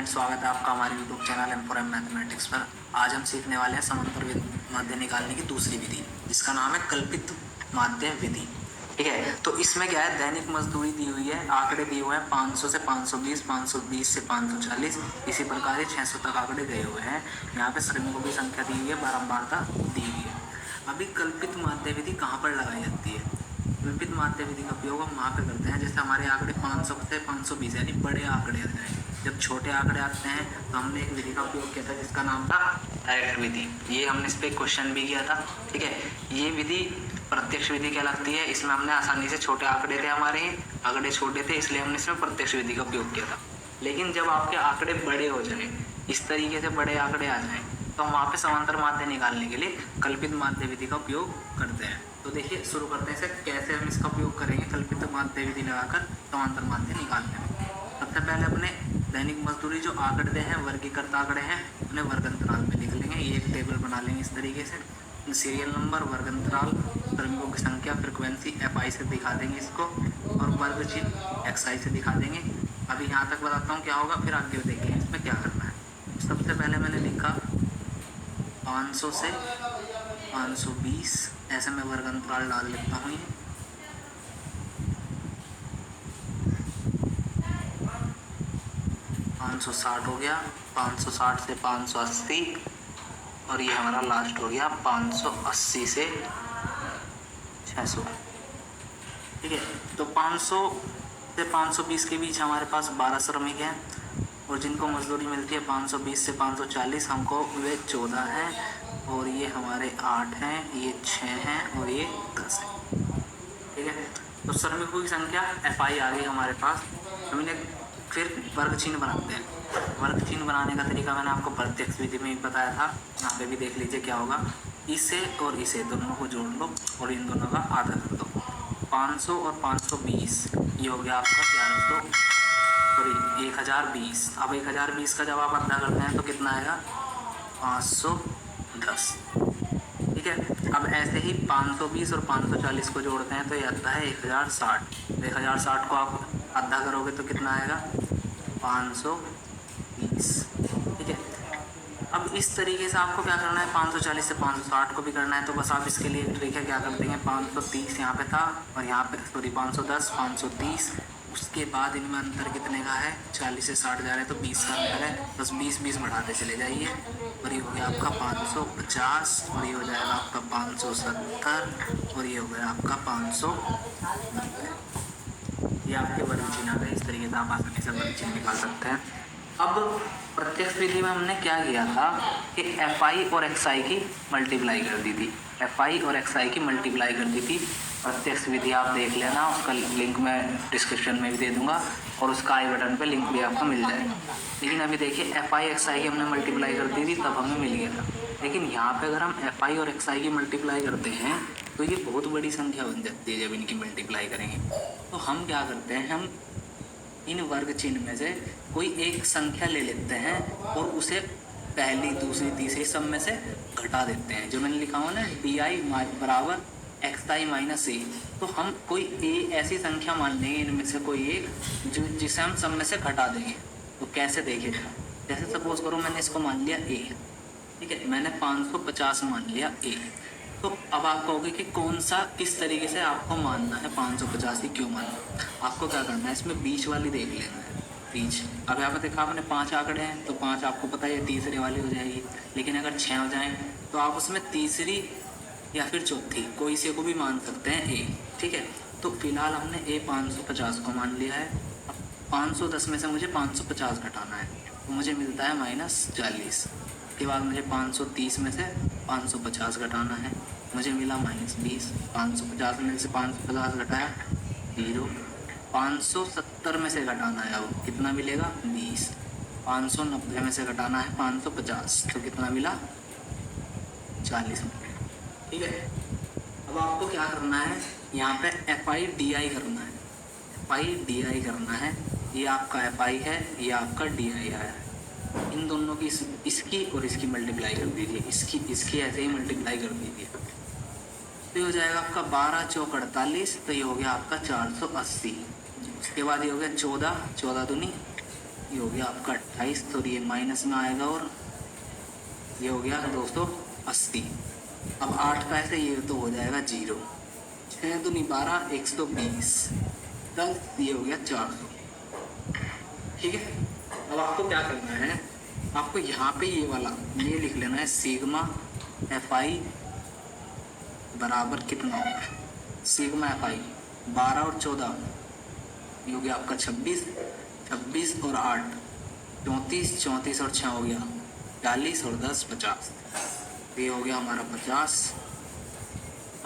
Friends, स्वागत है आपका हमारे यूट्यूब चैनल M4M मैथमेटिक्स पर। आज हम सीखने वाले हैं समांतर माध्य निकालने की दूसरी विधि, जिसका नाम है कल्पित माध्य विधि। ठीक है, तो इसमें क्या है, दैनिक मजदूरी दी हुई है, आंकड़े दिए हुए हैं 500 से 520, 520 से 540, इसी प्रकार 600 तक आंकड़े गए हुए हैं। यहाँ पे श्रमिकों की संख्या दी हुई है, बारंबारता दी हुई है। अभी कल्पित माध्य विधि कहाँ पर लगाई जाती है? कल्पित माध्य विधि का उपयोग हम वहाँ पे करते हैं जैसे हमारे आंकड़े 500 से 520 यानी बड़े आंकड़े आते हैं। जब छोटे आंकड़े आते हैं तो हमने एक विधि का उपयोग किया था जिसका नाम था डायरेक्ट विधि। ये हमने इस पर क्वेश्चन भी किया था। ठीक है, ये विधि प्रत्यक्ष विधि कहलाती है। इसमें हमने आसानी से, छोटे आंकड़े थे हमारे, आंकड़े छोटे थे, इसलिए हमने इसमें प्रत्यक्ष विधि का उपयोग किया था। लेकिन जब आपके आंकड़े बड़े हो जाए, इस तरीके से बड़े आंकड़े आ जाएं, तो हम वहाँ पे समांतर माध्य निकालने के लिए कल्पित माध्य विधि का उपयोग करते हैं। तो देखिए, शुरू करते हैं इसे कैसे हम इसका उपयोग करेंगे कल्पित माध्य विधि लगाकर समांतर माध्य निकालने में। सबसे पहले अपने दैनिक मजदूरी जो आंकड़े हैं, वर्गीकृत आंकड़े हैं, उन्हें वर्गांतराल में लिख लेंगे। ये एक टेबल बना लेंगे इस तरीके से। सीरियल नंबर, वर्गांतराल, श्रमिकों की संख्या, फ्रिक्वेंसी FI से दिखा देंगे इसको, और वर्ग चिन्ह XI से दिखा देंगे। अभी यहाँ तक बताता हूँ क्या होगा, फिर आगे देखेंगे इसमें क्या करना है। सबसे पहले मैंने लिखा 500 से 520, ऐसे मैं वर्गांतराल डाल लेता हूँ। 560 हो गया, 560 से 580, और ये हमारा लास्ट हो गया 580 से 600। ठीक है, तो 500 से 520 के बीच हमारे पास 12 श्रमिक हैं, और जिनको मजदूरी मिलती है 520 से 540, हमको वे 14 हैं, और ये हमारे 8 हैं, ये 6 हैं, और ये 10 हैं। ठीक है, तो श्रमिकों की संख्या FI आ गई हमारे पास। हम इन्हें फिर वर्ग चिन्ह बनाते हैं। वर्ग चिन्ह बनाने का तरीका मैंने आपको प्रत्यक्ष विधि में ही बताया था। यहाँ पे भी देख लीजिए क्या होगा। इसे और इसे दोनों को जोड़ लो और इन दोनों का आधा कर दो। 500 और 520 ये हो गया आपका 1100, सॉरी 1020। अब 1020 का जब आप आधा करते हैं तो कितना आएगा? 510। ठीक है, अब ऐसे ही 520 और 540 को जोड़ते हैं तो ये आता है 1060। 1060 को आप आधा करोगे तो कितना आएगा? 520। ठीक है, अब इस तरीके से आपको क्या करना है, 540 से 560 को भी करना है। तो बस आप इसके लिए ट्रिक है, क्या कर देंगे, 530 यहाँ पे था और यहाँ पे सॉरी 510, 530, उसके बाद इनमें अंतर कितने का है? 40 से 60 जा रहे हैं तो 20 का अंतर है, बस 20 बढ़ाते चले जाइए, और ये हो गया आपका 550, और ये हो जाएगा आपका 570, और ये हो गया आपका 590। ये आपके वर्ग चिन्ह आ गए। इस तरीके से आप आसानी से वर्ग चिन्ह निकाल सकते हैं। अब प्रत्यक्ष विधि में हमने क्या किया था कि FI और XI की मल्टीप्लाई कर दी थी। FI और XI की मल्टीप्लाई कर दी थी। प्रत्यक्ष विधि आप देख लेना, उसका लिंक मैं डिस्क्रिप्शन में भी दे दूंगा, और उसका आई बटन पे लिंक भी आपको मिल जाएगा। लेकिन अभी देखिए, FI XI की हमने मल्टीप्लाई कर दी थी, तब हमें मिल गया था। लेकिन यहाँ पे अगर हम FI और XI की मल्टीप्लाई करते हैं तो ये बहुत बड़ी संख्या बन जाती है जब इनकी मल्टीप्लाई करेंगे। तो हम क्या करते हैं, हम इन वर्ग चिन्ह में से कोई एक संख्या ले लेते हैं और उसे पहली, दूसरी, तीसरी सब में से घटा देते हैं। जो मैंने लिखा हुआ ना, DI बराबर XI माइनस A, तो हम कोई A ऐसी संख्या मान लेंगे इनमें से कोई एक जिसे हम सब में से घटा देंगे। तो कैसे देखिएगा, जैसे सपोज करो मैंने इसको मान लिया A। ठीक है, मैंने 550 मान लिया A। तो अब आप कहोगे कि कौन सा, किस तरीके से आपको मानना है 550 ही क्यों मानना? आपको क्या करना है, इसमें बीच वाली देख लेना है, बीच। अब यहाँ पे देखा आपने 5 आंकड़े हैं, तो 5 आपको पता है तीसरे वाली हो जाएगी। लेकिन अगर 6 हो जाएं तो आप उसमें तीसरी या फिर चौथी कोई से को भी मान सकते हैं A। ठीक है, तो फिलहाल हमने A 550 को मान लिया है। अब 510 में से मुझे 550 घटाना है, तो मुझे मिलता है -40। के बाद मुझे 530 में से 550 घटाना है, मुझे मिला -20। 550 में से 550 घटाया 0। 570 में से घटाना है, अब कितना मिलेगा? 20। 590 में से घटाना है 550, तो कितना मिला? 40 मिला। ठीक है, अब आपको क्या करना है, यहाँ पे FI DI करना है। FI DI करना है, ये आपका FI है, ये आपका DI है। इन दोनों की, इसकी और इसकी मल्टीप्लाई कर दीजिए, इसकी ऐसे ही मल्टीप्लाई कर दीजिए, तो ये हो जाएगा आपका 12 चौक 48, तो ये हो गया आपका 480। उसके बाद ये हो गया 14 दूनी ये हो गया आपका 28, तो ये माइनस में आएगा और ये हो गया 280। अब 8 का ऐसे ये तो हो जाएगा 0, 6 दूनी 12, 120, 10, ये हो गया 400। ठीक है, अब आपको क्या करना है, आपको यहाँ पे ये वाला ये लिख लेना है, सिग्मा एफ आई बराबर कितना होगा, सिग्मा एफ आई 12 और 14 ये हो गया आपका 26, 26 और 8 34, 34 और 6 हो गया 40 और 10 50, ये हो गया हमारा 50।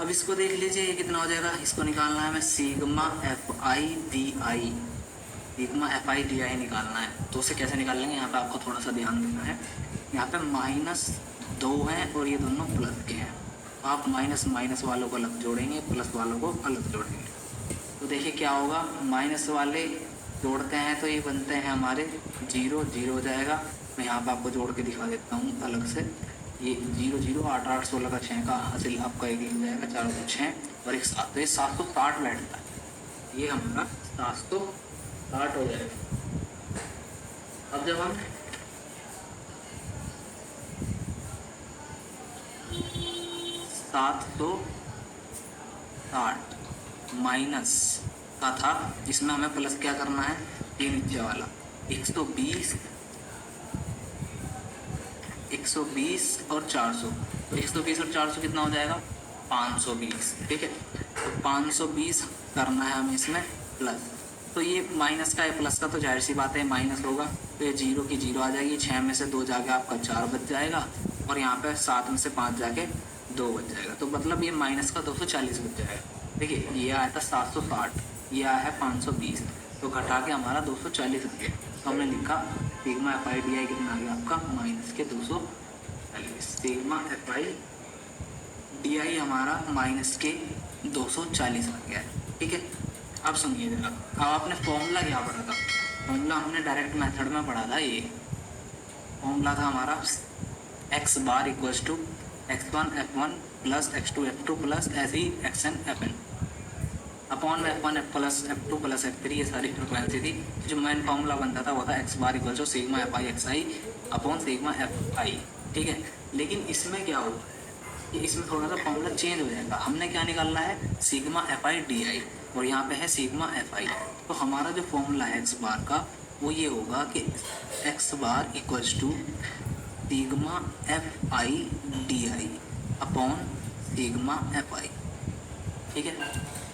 अब इसको देख लीजिए ये कितना हो जाएगा, इसको निकालना है हमें sigma f i d I, sigma f i d आई निकालना है। तो उसे कैसे निकालेंगे, यहाँ पे आपको थोड़ा सा ध्यान देना है, यहाँ पे -2 हैं और ये दोनों प्लस के हैं, आप माइनस माइनस वालों को अलग जोड़ेंगे, प्लस वालों को अलग जोड़ेंगे। तो देखिए क्या होगा, माइनस वाले जोड़ते हैं तो ये बनते हैं हमारे 0, 0 हो जाएगा। मैं यहाँ पे आपको जोड़ के दिखा देता हूँ अलग से, ये 0 0 8 8 16 का 6 का हासिल आपका एक हो जाएगा, 4 को 6 और एक 7, तो ये 760 बैठता है, ये हमारा 760 हो जाएगा। अब जब हम माइनस का था, इसमें हमें प्लस क्या करना है, ये नीचे वाला 120 और 400, तो 120 और 400 कितना हो जाएगा 520। ठीक है, तो 520 करना है हमें इसमें प्लस, तो ये माइनस का है प्लस का, तो जाहिर सी बात है माइनस होगा, तो ये 0 की 0 आ जाएगी, 6 में से 2 जाके आपका 4 बच जाएगा और यहाँ पे 7 में से 5 जाके 2 बच जाएगा, तो मतलब ये माइनस का 240 बच जाएगा। देखिए ये आया था 760, ये आया है 520, तो घटा के हमारा 240 रुपये, तो हमने लिखा सिग्मा एफ आई डी आई कितना आ गया आपका माइनस के 240, सिग्मा एफ आई डी आई हमारा माइनस के 240 आ गया है। ठीक है, अब सुनिए जरा, अब आपने फॉर्मूला क्या पढ़ा था, फॉर्मूला हमने डायरेक्ट मेथड में पढ़ा था, ये फॉर्मूला था हमारा x bar equals to x1 f1 plus x2 f2 plus ऐसे ही xn fn अपॉन में f1 f plus f2 plus f3, ये सारी फ्रिक्वेंसी थी। जो मेन फॉर्मूला बनता था वो था x bar equal to sigma f i x i upon sigma f i. ठीक है, लेकिन इसमें क्या होगा कि इसमें थोड़ा सा फॉर्मूला चेंज हो जाएगा, हमने क्या निकालना है सिग्मा एफ आई डी आई और यहाँ पे है सिग्मा एफ आई, तो हमारा जो फॉर्मूला है x बार का वो ये होगा कि x bar equals to sigma f i d i upon sigma f i. ठीक है,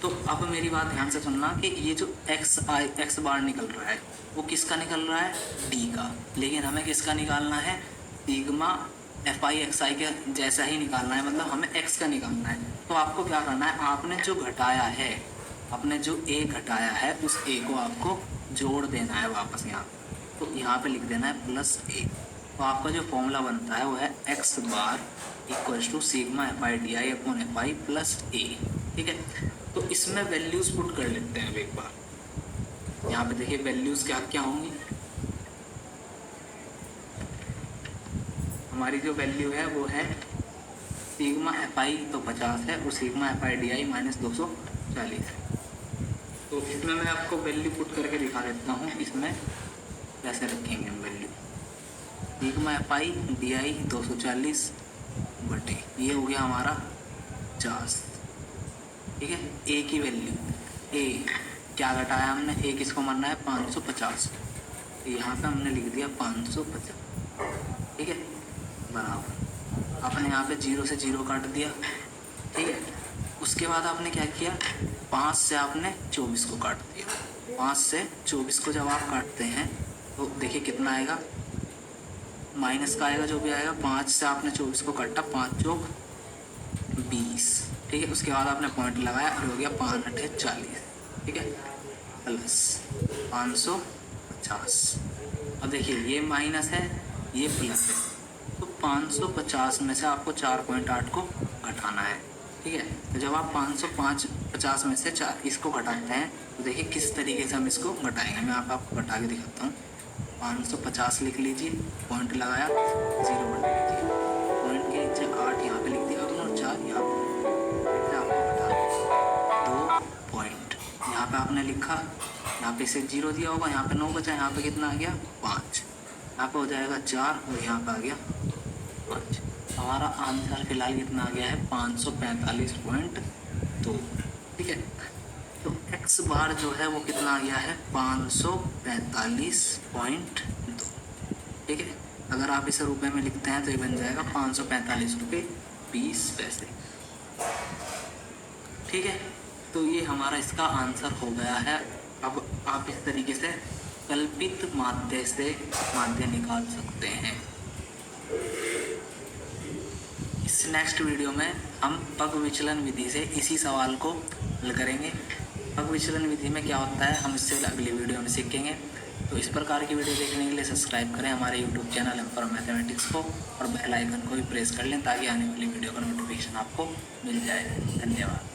तो अब मेरी बात ध्यान से सुनना कि ये जो एक्स बार निकल रहा है वो किसका निकल रहा है, डी का, लेकिन हमें किसका निकालना है, सिग्मा एफ आई एक्स आई के जैसा ही निकालना है, मतलब हमें एक्स का निकालना है। तो आपको क्या करना है, आपने जो घटाया है, आपने जो ए घटाया है उस ए को आपको जोड़ देना है वापस यहाँ, तो यहाँ पे लिख देना है प्लस ए, तो आपका जो फॉर्मूला बनता है वो है x bar equals to sigma f i d i upon f i plus A. ठीक है, तो इसमें वैल्यूज़ पुट कर लेते हैं अब एक बार, यहाँ पे देखिए वैल्यूज़ क्या क्या होंगी, हमारी जो वैल्यू है वो है सिग्मा एफ आई तो 50 है और sigma f i d I minus 240 है। तो इसमें मैं आपको वैल्यू पुट करके दिखा देता हूँ, इसमें कैसे रखेंगे हम value, sigma f i d आई 240 बटे ये हो गया हमारा 50। ठीक है, ए की वैल्यू, ए क्या घटाया हमने, ए किसको मानना है 550, यहाँ पे हमने लिख दिया 550। ठीक है, बराबर आपने यहाँ पे 0 से 0 काट दिया। ठीक है, उसके बाद आपने क्या किया, 5 से आपने 24 को काट दिया, 5 से 24 को जब आप काटते हैं तो देखिए कितना आएगा, माइनस का आएगा जो भी आएगा, 5 से आपने 24 को काटा, 5 चौक 20। ठीक है, उसके बाद आपने पॉइंट लगाया और हो गया 5 8 40। ठीक है, प्लस 550। अब देखिए ये माइनस है ये प्लस है, तो 550 में से आपको 4.8 को घटाना है। ठीक है, तो जब आप 550 में से 4 इसको घटाते हैं तो देखिए किस तरीके से हम इसको घटाएंगे, मैं आपको घटा के दिखाता हूँ। 550 लिख लीजिए, पॉइंट लगाया, 0 बन लीजिए, पॉइंट के नीचे 8 यहाँ पे लिख दिया और 4 यहाँ पे आपको घटा 2 पॉइंट यहाँ पे आपने लिखा, यहाँ यहाँ पे इसे 0 दिया होगा, यहाँ पे 9 बचा, यहाँ पे कितना आ गया 5, यहाँ पे हो जाएगा 4 और यहाँ पे आ गया 5। हमारा आंसर फिलहाल कितना आ गया है 545.2। ठीक है, तो x बार जो है वो कितना आ गया है 545.2। ठीक है, अगर आप इसे रुपए में लिखते हैं तो ये बन जाएगा 545 रुपये 20 पैसे। ठीक है, तो ये हमारा इसका आंसर हो गया है। अब आप इस तरीके से कल्पित माध्य से माध्य निकाल सकते हैं। इस नेक्स्ट वीडियो में हम पग विचलन विधि से इसी सवाल को हल करेंगे। पग विचलन विधि में क्या होता है हम इससे अगली वीडियो में सीखेंगे। तो इस प्रकार की वीडियो देखने के लिए सब्सक्राइब करें हमारे यूट्यूब चैनल फॉर मैथमेटिक्स को और बेल आइकन को भी प्रेस कर लें ताकि आने वाली वीडियो का नोटिफिकेशन आपको मिल जाए। धन्यवाद।